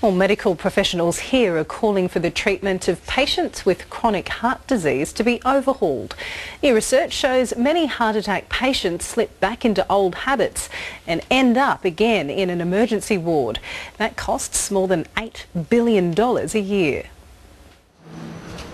Well, medical professionals here are calling for the treatment of patients with chronic heart disease to be overhauled. New research shows many heart attack patients slip back into old habits and end up again in an emergency ward. That costs more than $8 billion a year.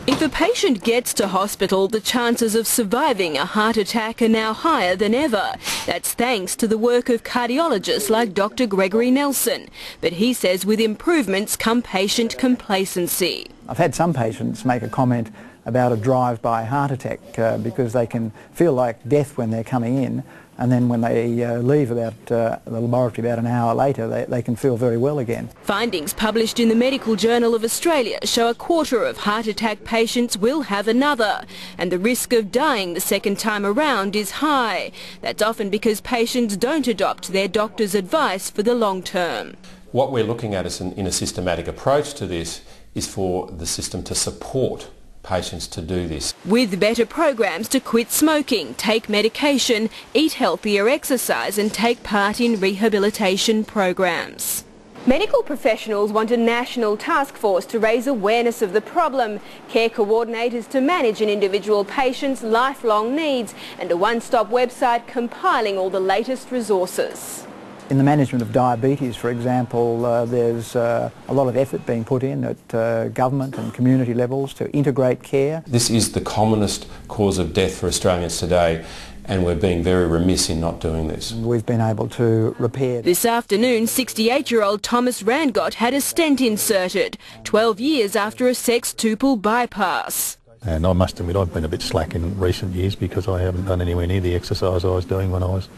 If a patient gets to hospital, the chances of surviving a heart attack are now higher than ever. That's thanks to the work of cardiologists like Dr. Gregory Nelson. But he says with improvements come patient complacency. I've had some patients make a comment about a drive-by heart attack because they can feel like death when they're coming in, and then when they leave the laboratory about an hour later, they can feel very well again. Findings published in the Medical Journal of Australia show a quarter of heart attack patients will have another, and the risk of dying the second time around is high. That's often because patients don't adopt their doctor's advice for the long term. What we're looking at in a systematic approach to this is for the system to support patients to do this. With better programs to quit smoking, take medication, eat healthier, exercise and take part in rehabilitation programs. Medical professionals want a national task force to raise awareness of the problem, care coordinators to manage an individual patient's lifelong needs, and a one-stop website compiling all the latest resources. In the management of diabetes, for example, there's a lot of effort being put in at government and community levels to integrate care. This is the commonest cause of death for Australians today, and we're being very remiss in not doing this. We've been able to repair. This afternoon, 68-year-old Thomas Rangott had a stent inserted, 12 years after a sextuple bypass. And I must admit I've been a bit slack in recent years because I haven't done anywhere near the exercise I was doing when I was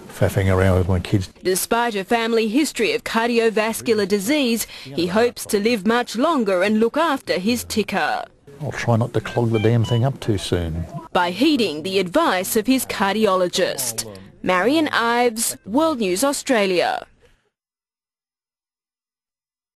faffing around with my kids. Despite a family history of cardiovascular disease, he hopes to live much longer and look after his ticker. I'll try not to clog the damn thing up too soon. By heeding the advice of his cardiologist. Marion Ives, World News Australia.